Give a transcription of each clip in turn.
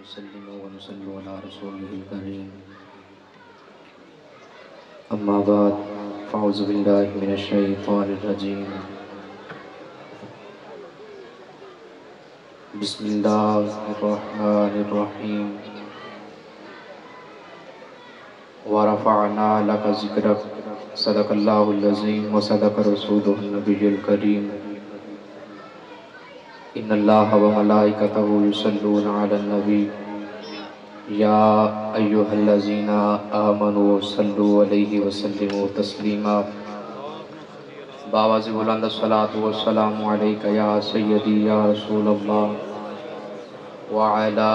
نسلم ونصلي على رسوله الكريم أما بعد فأعوذ بالله من الشيطان الرجيم بسم الله الرحمن الرحيم ورفعنا لك ذكرك صدق الله العظيم وصدق رسوله النبي الكريم إن الله وملائكته يصلون على النبي يا أيها الذين آمنوا صلوا عليه وسلموا تسليما باواز بلند الصلاة والسلام عليك يا سيدي يا رسول الله وعلى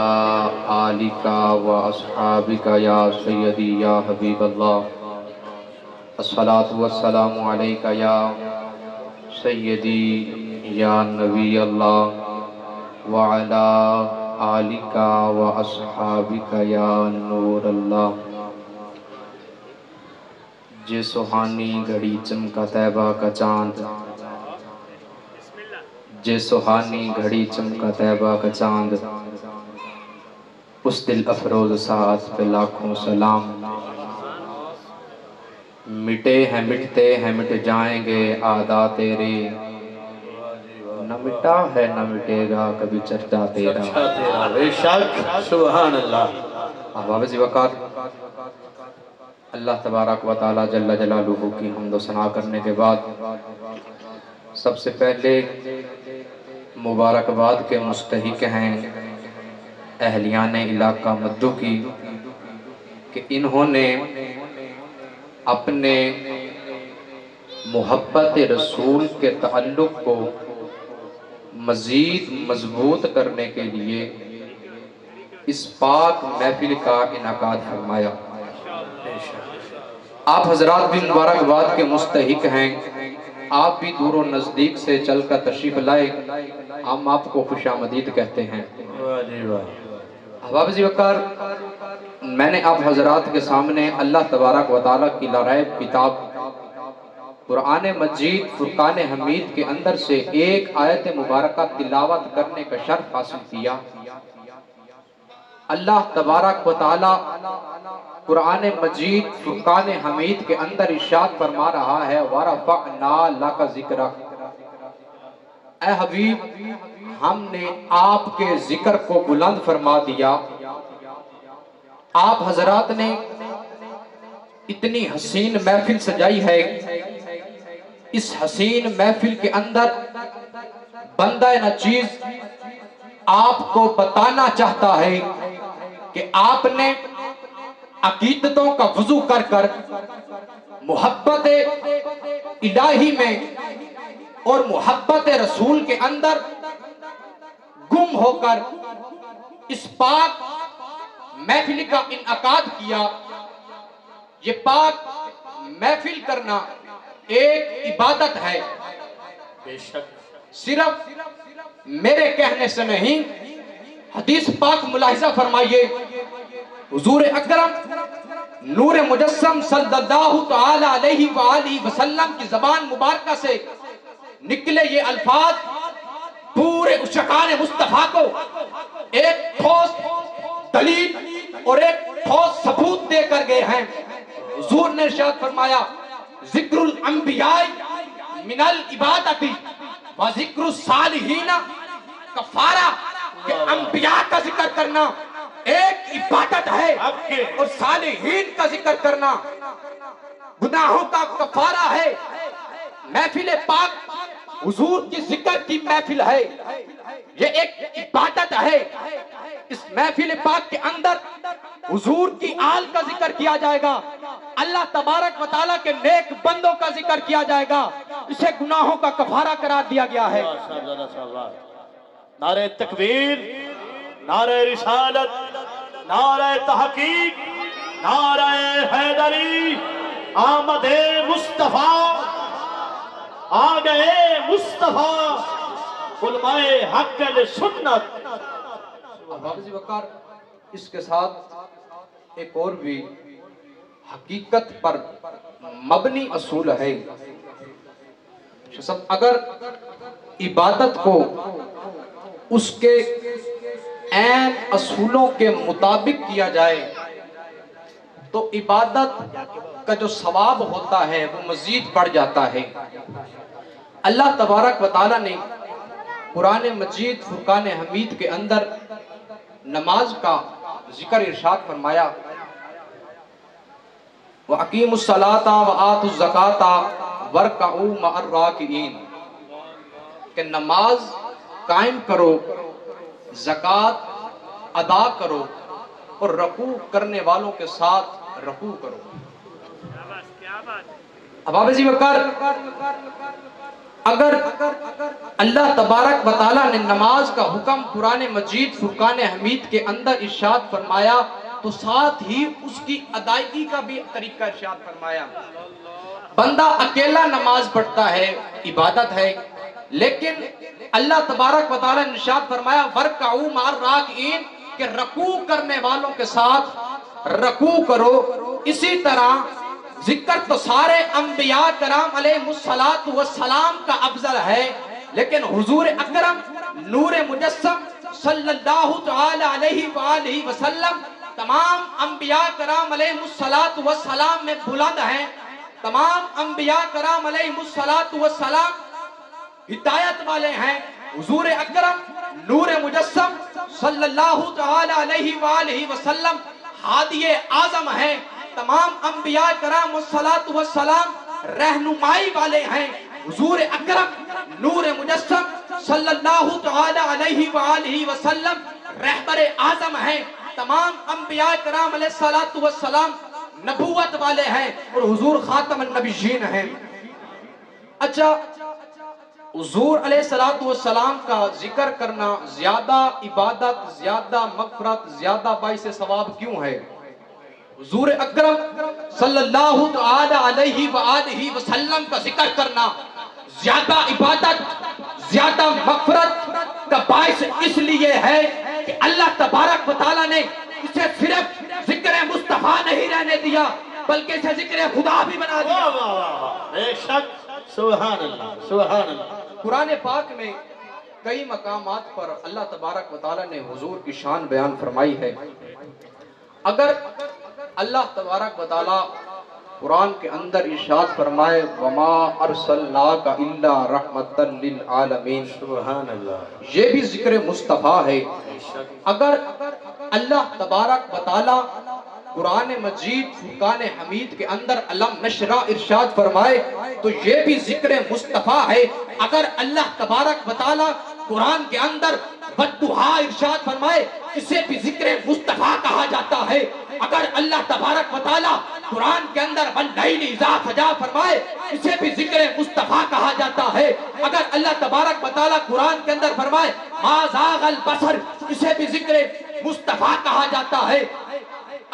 آلك وأصحابك يا سيدي يا حبيب الله الصلاة والسلام عليك يا سيدي یا نبی اللہ وعلا آلکا و اصحابکا یا نور اللہ جے سہانی گھڑی چمکا طیبہ کا چاند جے سہانی گھڑی چمکا طیبہ کا چاند اس دل افروز ساعت پہ لاکھوں سلام مٹے ہیں مٹتے ہیں مٹ جائیں گے آدھا تیرے نہ مٹا ہے نہ مٹے گا کبھی چرچا تیرا بے شک سبحان اللہ احباب وقار اللہ تبارک و تعالی جل جلالہ کی حمد و ثنا کرنے کے بعد سب سے پہلے مبارکباد کے مستحق ہیں اہلیان علاقہ مدو کی کہ انہوں نے اپنے محبت رسول کے تعلق کو مزید مضبوط کرنے کے لیے اس پاک محفل کا انعقاد فرمایا آپ حضرات بھی مبارکباد کے مستحق ہیں آپ بھی دور و نزدیک سے چل کر تشریف لائے ہم آپ کو خوش آمدید کہتے ہیں احباب وقار میں نے آپ حضرات کے سامنے اللہ تبارک و تعالیٰ کی لاریب کتاب قرآن مجید فرقان حمید کے اندر سے ایک آیت مبارکہ تلاوت کرنے کا شرف حاصل کیا اللہ تبارک و تعالی قرآن مجید فرقان حمید کے اندر ارشاد فرما رہا ہے وَرَفَعْنَا لَكَ ذِكْرَكَ اے حبیب ہم نے آپ کے ذکر کو بلند فرما دیا آپ حضرات نے اتنی حسین محفل سجائی ہے اس حسین محفل کے اندر بندہ نچیز آپ کو بتانا چاہتا ہے کہ آپ نے عقیدتوں کا وضو کر کر محبت الہی میں اور محبت رسول کے اندر گم ہو کر اس پاک محفل کا انعقاد کیا یہ پاک محفل کرنا ایک عبادت ہے صرف میرے کہنے سے نہیں حدیث پاک ملاحظہ فرمائیے حضور اکرم نور مجسم صلی اللہ تعالی علیہ وآلہ وسلم کی زبان مبارکہ سے نکلے یہ الفاظ پورے عشقان مصطفیٰ کو ایک ٹھوس دلیل اور ایک ٹھوس ثبوت دے کر گئے ہیں حضور نے ارشاد فرمایا ذکر الانبیاء من العبادت و ذکر الصالحین کفارہ کہ انبیاء کا ذکر کرنا ایک عبادت ہے اور صالحین کا ذکر کرنا گناہوں کا کفارہ ہے محفل پاک حضور کی ذکر کی محفل ہے یہ ایک عبادت ہے اس محفل پاک کے اندر حضور کی آل کا ذکر کیا جائے گا اللہ تبارک و تعالیٰ کے نیک بندوں کا ذکر کیا جائے گا اسے گناہوں کا کفارہ قرار دیا گیا ہے نعرہ تکبیر نعرہ رسالت نعرہ تحقیق نعرہ حیدری آمد مصطفیٰ آ گئے مصطفیٰ علماء حق سنت حافظ وقار اس کے ساتھ ایک اور بھی حقیقت پر مبنی اصول ہے اگر عبادت کو اس کے عین اصولوں کے مطابق کیا جائے تو عبادت کا جو ثواب ہوتا ہے وہ مزید بڑھ جاتا ہے۔ اللہ تبارک و تعالیٰ نے قرآن مجید فرقان حمید کے اندر نماز کا ذکر ارشاد فرمایا، وَأَقِیمُوا الصَّلَاةَ وَآتُوا الزَّکَاةَ وَارْکَعُوا مَعَ الرَّاکعِینَ کہ نماز قائم کرو، زکوٰۃ ادا کرو اور رکوع کرنے والوں کے ساتھ رکوع کرو۔ احباب عزیز وقار، اگر اللہ تبارک و تعالیٰ نے نماز کا حکم قرآن مجید فرقان حمید کے اندر ارشاد فرمایا تو ساتھ ہی اس کی ادائیگی کا بھی طریقہ ارشاد فرمایا۔ بندہ اکیلا نماز پڑھتا ہے، عبادت ہے، لیکن اللہ تبارک و تعالیٰ نے ارشاد فرمایا وَارْکَعُوا مَعَ الرَّاکعِینَ کہ رکوع کرنے والوں کے ساتھ رکوع کرو۔ اسی طرح ذکر تو سارے انبیاء کرام علیہ السلام کا افضل ہے، لیکن حضور اکرم نور مجسم صلی اللہ تعالی علیہ وآلہ وسلم تمام انبیاء کرام علیہ السلام میں بلند ہیں۔ تمام انبیاء کرام علیہ السلام ہدایت والے ہیں۔ حضور اکرم نور مجسم صلی اللہ تعالی علیہ وآلہ وسلم ہادی اعظم ہیں۔ تمام انبیاء کرام والسلام رہنمائی والے ہیں۔ حضور اکرم نور مجسم صلی اللہ تعالی علیہ وآلہ وسلم رہبر اعظم ہیں۔ تمام انبیاء کرام علیہ السلام نبوت والے ہیں اور حضور خاتم النبیین ہیں۔ اچھا، حضور علیہ السلام کا ذکر کرنا زیادہ عبادت، زیادہ مغفرت، زیادہ باعث ثواب کیوں ہے؟ حضور اکرم صلی اللہ تعالی علیہ وآلہ وسلم کا ذکر کرنا زیادہ عبادت، زیادہ مغفرت کا باعث اس لیے ہے کہ اللہ تبارک و تعالیٰ نے اسے صرف ذکر مصطفیٰ نہیں رہنے دیا بلکہ اسے ذکر خدا بھی بنا دیا۔ بے شک، سبحان اللہ، سبحان اللہ۔ قرآن پاک میں کئی مقامات پر اللہ تبارک و تعالیٰ نے حضور کی شان بیان فرمائی ہے۔ اگر اللہ تبارک و تعالیٰ قرآن کے اندر ارشاد فرمائے وَمَا أَرْسَلْنَاكَ إِلَّا رَحْمَةً لِلْعَالَمِينَ، سبحان اللہ، یہ بھی ذکر مصطفیٰ ہے۔ اگر اللہ تبارک و تعالیٰ قرآن مجید فرقان حمید کے اندر علم نشرہ ارشاد فرمائے تو یہ بھی ذکر مصطفیٰ ہے۔ اگر اللہ تبارک و تعالیٰ قرآن کے اندر والضحیٰ ارشاد فرمائے اسے بھی ذکر مصطفیٰ کہا جاتا ہے۔ اگر اللہ تبارک و تعالیٰ قرآن کے اندر واللیل اذا سجا فرمائے اسے بھی ذکر مصطفیٰ کہا جاتا ہے۔ اگر اللہ تبارک و تعالیٰ قرآن کے اندر فرمائے ما زاغ البصر اسے بھی ذکر مصطفیٰ کہا جاتا ہے۔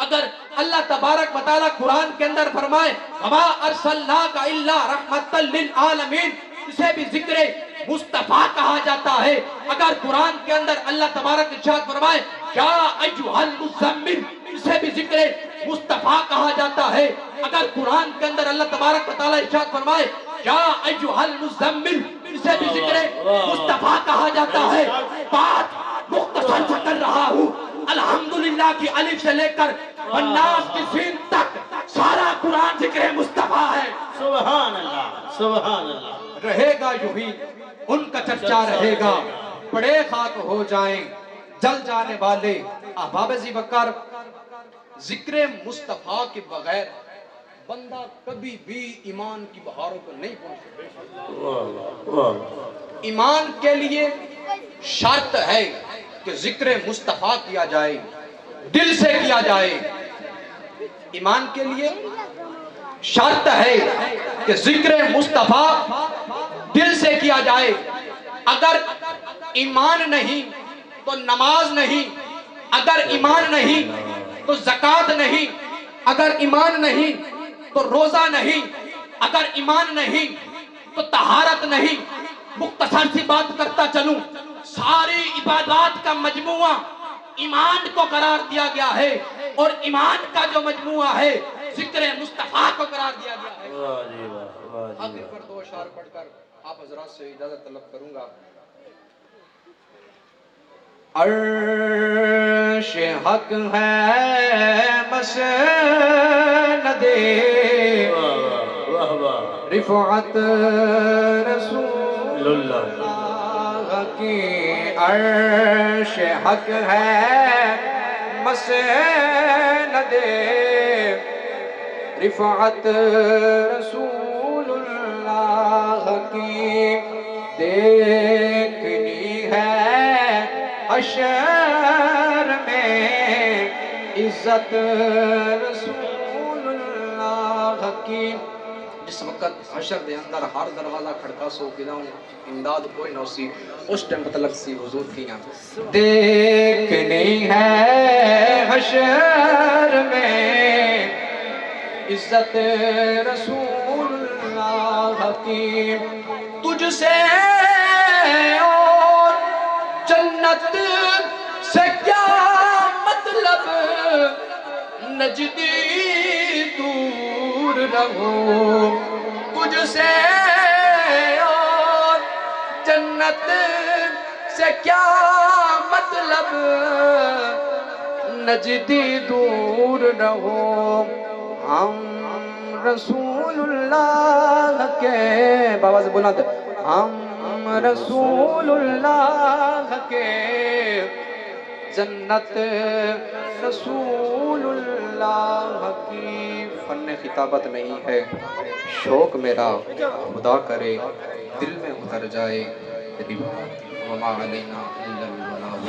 اگر اللہ تبارک و تعالیٰ قرآن کے اندر فرمائے وَمَا أَرْسَلْنَاكَ إِلَّا رَحْمَةً لِلْعَالَمِينَ اسے بھی ذکر مصطفیٰ کہا جاتا ہے۔ اگر قرآن کے اندر اللہ تبارک ارشاد فرمائے یا ایھا المزمل اسے بھی ذکر مصطفیٰ کہا جاتا ہے۔ اگر قرآن کے اندر اللہ تبارک و تعالیٰ ارشاد فرمائے یا ایھا المزمل اسے بھی ذکر مصطفیٰ کہا جاتا ہے۔ بات مختصر سے کر رہا ہوں، الحمدللہ کی الف سے لے کر والناس کی سین تک سارا قرآن ذکر مصطفیٰ ہے۔ سبحان اللہ، سبحان اللہ۔ رہے گا یوں ہی ان کا چرچا رہے گا، پڑے خاک ہو جائیں جل جانے والے۔ احباب ذی وقار، ذکر مصطفیٰ کے بغیر بندہ کبھی بھی ایمان کی بہاروں کو نہیں پہنچ سکتا۔ ایمان کے لیے شرط ہے کہ ذکر مصطفیٰ کیا جائے، دل سے کیا جائے۔ ایمان کے لیے شرط ہے کہ ذکر مصطفیٰ دل سے کیا جائے۔ اگر ایمان نہیں تو نماز نہیں، اگر ایمان نہیں تو زکوٰۃ نہیں، اگر ایمان نہیں تو روزہ نہیں، اگر ایمان نہیں تو طہارت نہیں۔ مختصر سی بات کرتا چلوں، ساری عبادات کا مجموعہ ایمان کو قرار دیا گیا ہے، اور ایمان کا جو مجموعہ ہے ذکر مصطفیٰ کو قرار دیا گیا ہے۔ آخر پر دو اشعار پڑھ کر آپ حضرات سے اجازت طلب کروں گا۔ عرش حق ہے مسند واہ واہ رفعت رسول اللہ کی عرش حق ہے مسند رفعت رسول اللہ کی دیکھنی ہے حشر میں عزت رسول اللہ کی. جس وقت حشر دے اندر ہر دروازہ کھڑکا سو گلاؤں امداد کوئی نہ سی اس ٹائم مطلب سی حضور کی نا دیکھنی ہے حشر میں عزت رسول اللہ کی. تجھ سے اور جنت سے کیا مطلب نجدی دور رہو. تجھ سے اور جنت سے کیا مطلب نجدی دور رہو. ہم رسول اللہ کے بابا سے بلند ہم رسول اللہ کے جنت رسول اللہ کی. فن خطابت نہیں ہے شوق میرا خدا کرے دل میں اتر جائے وما علینا الا البلاغ.